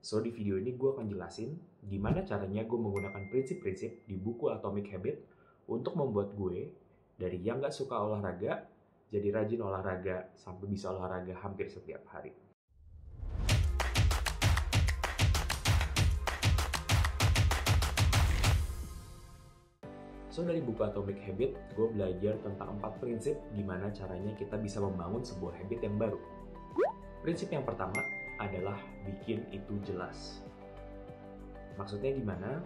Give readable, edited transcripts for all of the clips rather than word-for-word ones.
So, di video ini gue akan jelasin gimana caranya gue menggunakan prinsip-prinsip di buku Atomic Habit untuk membuat gue dari yang gak suka olahraga, jadi rajin olahraga sampai bisa olahraga hampir setiap hari. So, dari buku Atomic Habit, gue belajar tentang 4 prinsip gimana caranya kita bisa membangun sebuah habit yang baru. Prinsip yang pertama adalah bikin itu jelas. Maksudnya gimana?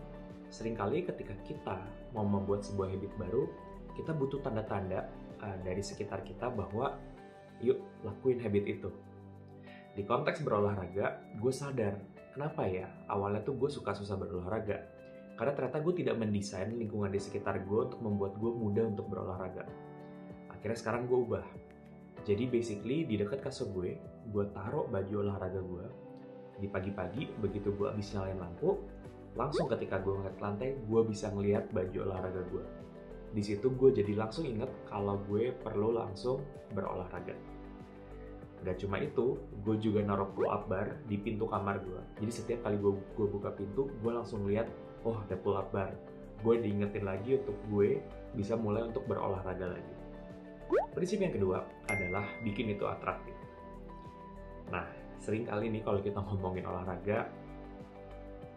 Seringkali ketika kita mau membuat sebuah habit baru, kita butuh tanda-tanda dari sekitar kita bahwa yuk lakuin habit itu. Di konteks berolahraga, gue sadar kenapa ya awalnya tuh gue suka susah berolahraga. Karena ternyata gue tidak mendesain lingkungan di sekitar gue untuk membuat gue mudah untuk berolahraga. Akhirnya sekarang gue ubah. Jadi basically di dekat kasur gue taruh baju olahraga gue. Di pagi-pagi begitu gue habis nyalain lampu, langsung ketika gue ngeliat ke lantai, gue bisa ngeliat baju olahraga gue. Di situ gue jadi langsung inget kalau gue perlu langsung berolahraga. Gak cuma itu, gue juga naruh pull up bar di pintu kamar gue. Jadi setiap kali gue buka pintu, gue langsung lihat, oh ada pull up bar. Gue diingetin lagi untuk gue bisa mulai untuk berolahraga lagi. Prinsip yang kedua adalah bikin itu atraktif. Nah, sering kali nih kalau kita ngomongin olahraga,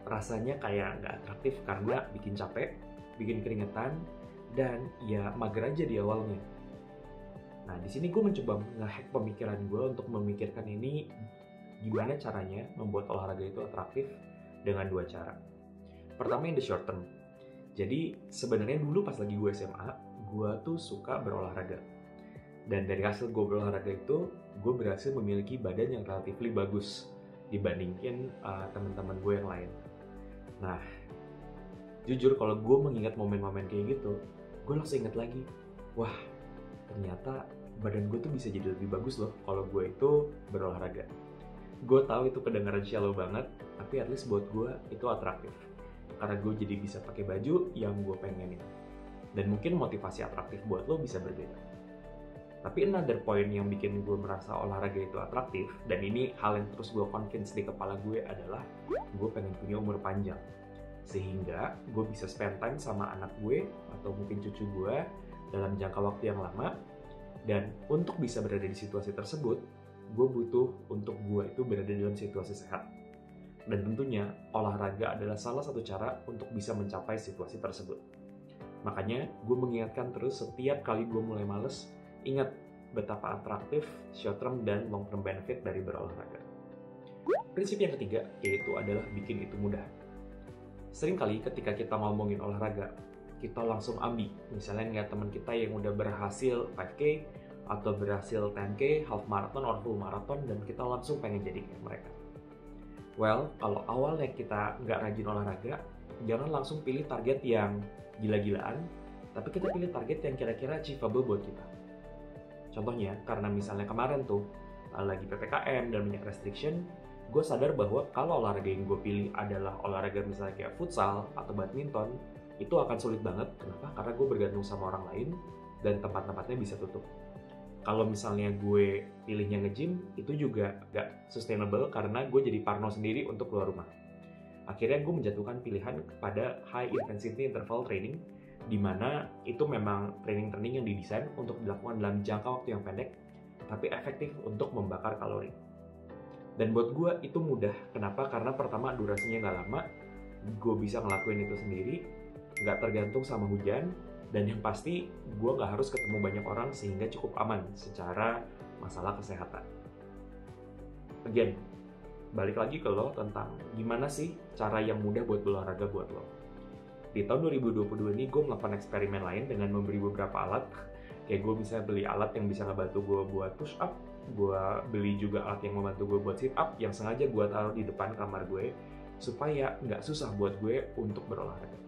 rasanya kayak nggak atraktif karena bikin capek, bikin keringetan, dan ya mager aja di awalnya. Nah, di sini gue mencoba nge-hack pemikiran gue untuk memikirkan ini gimana caranya membuat olahraga itu atraktif dengan 2 cara. Pertama yang the short term. Jadi sebenarnya dulu pas lagi gue SMA, gue tuh suka berolahraga. Dan dari hasil gue berolahraga itu, gue berhasil memiliki badan yang relatif bagus dibandingin teman-teman gue yang lain. Nah, jujur kalau gue mengingat momen-momen kayak gitu, gue langsung ingat lagi, wah ternyata badan gue tuh bisa jadi lebih bagus loh kalau gue itu berolahraga. Gue tahu itu kedengaran shallow banget, tapi at least buat gue itu atraktif. Karena gue jadi bisa pakai baju yang gue pengenin. Dan mungkin motivasi atraktif buat lo bisa berbeda. Tapi another point yang bikin gue merasa olahraga itu atraktif, dan ini hal yang terus gue convince di kepala gue adalah gue pengen punya umur panjang. Sehingga gue bisa spend time sama anak gue atau mungkin cucu gue dalam jangka waktu yang lama. Dan untuk bisa berada di situasi tersebut, gue butuh untuk gue itu berada dalam situasi sehat. Dan tentunya olahraga adalah salah satu cara untuk bisa mencapai situasi tersebut. Makanya gue mengingatkan terus setiap kali gue mulai males, ingat betapa atraktif short term dan long term benefit dari berolahraga. Prinsip yang ketiga yaitu adalah bikin itu mudah. Seringkali ketika kita ngomongin olahraga, kita langsung ambi. Misalnya ngeliat teman kita yang udah berhasil 5K atau berhasil 10K, half marathon or full marathon, dan kita langsung pengen jadi kayak mereka. Well, kalau awalnya kita nggak rajin olahraga, jangan langsung pilih target yang gila-gilaan, tapi kita pilih target yang kira-kira achievable buat kita. Contohnya, karena misalnya kemarin tuh lagi PPKM dan banyak restriction, gue sadar bahwa kalau olahraga yang gue pilih adalah olahraga misalnya kayak futsal atau badminton, itu akan sulit banget. Kenapa? Karena gue bergantung sama orang lain dan tempat-tempatnya bisa tutup. Kalau misalnya gue pilihnya nge-gym, itu juga gak sustainable karena gue jadi parno sendiri untuk keluar rumah. Akhirnya gue menjatuhkan pilihan kepada high intensity interval training, di mana itu memang training-training yang didesain untuk dilakukan dalam jangka waktu yang pendek, tapi efektif untuk membakar kalori. Dan buat gue itu mudah. Kenapa? Karena pertama durasinya nggak lama, gue bisa ngelakuin itu sendiri, nggak tergantung sama hujan, dan yang pasti gue nggak harus ketemu banyak orang sehingga cukup aman secara masalah kesehatan. Again, balik lagi ke lo tentang gimana sih cara yang mudah buat berolahraga buat lo. Di tahun 2022 ini gue melakukan eksperimen lain dengan memberi beberapa alat. Kayak gue bisa beli alat yang bisa ngebantu gue buat push up, gue beli juga alat yang membantu gue buat sit up yang sengaja gue taruh di depan kamar gue supaya nggak susah buat gue untuk berolahraga.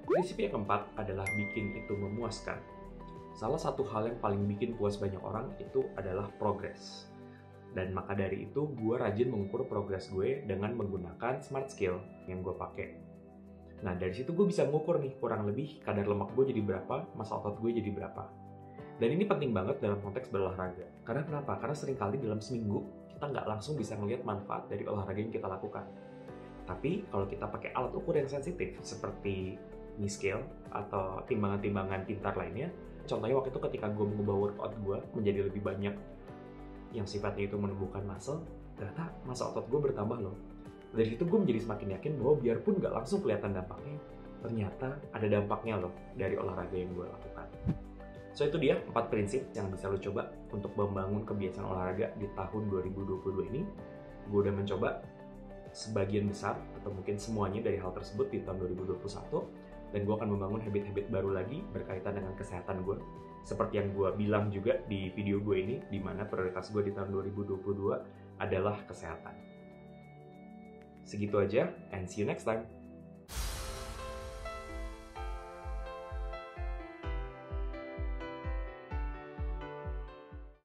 Prinsip yang keempat adalah bikin itu memuaskan. Salah satu hal yang paling bikin puas banyak orang itu adalah progres. Dan maka dari itu gue rajin mengukur progres gue dengan menggunakan smart scale yang gue pakai. Nah dari situ gue bisa mengukur nih kurang lebih kadar lemak gue jadi berapa, massa otot gue jadi berapa. Dan ini penting banget dalam konteks berolahraga. Karena kenapa? Karena seringkali dalam seminggu kita nggak langsung bisa melihat manfaat dari olahraga yang kita lakukan. Tapi kalau kita pakai alat ukur yang sensitif seperti knee scale atau timbangan-timbangan pintar lainnya, contohnya waktu itu ketika gue mengubah workout gue menjadi lebih banyak yang sifatnya itu menumbuhkan muscle, ternyata massa otot gue bertambah loh. Dari situ gue menjadi semakin yakin bahwa biarpun nggak langsung kelihatan dampaknya, ternyata ada dampaknya loh dari olahraga yang gue lakukan. So itu dia 4 prinsip yang bisa lo coba untuk membangun kebiasaan olahraga di tahun 2022 ini. Gue udah mencoba sebagian besar atau mungkin semuanya dari hal tersebut di tahun 2021, dan gue akan membangun habit-habit baru lagi berkaitan dengan kesehatan gue. Seperti yang gue bilang juga di video gue ini, di mana prioritas gue di tahun 2022 adalah kesehatan. Segitu aja, and see you next time.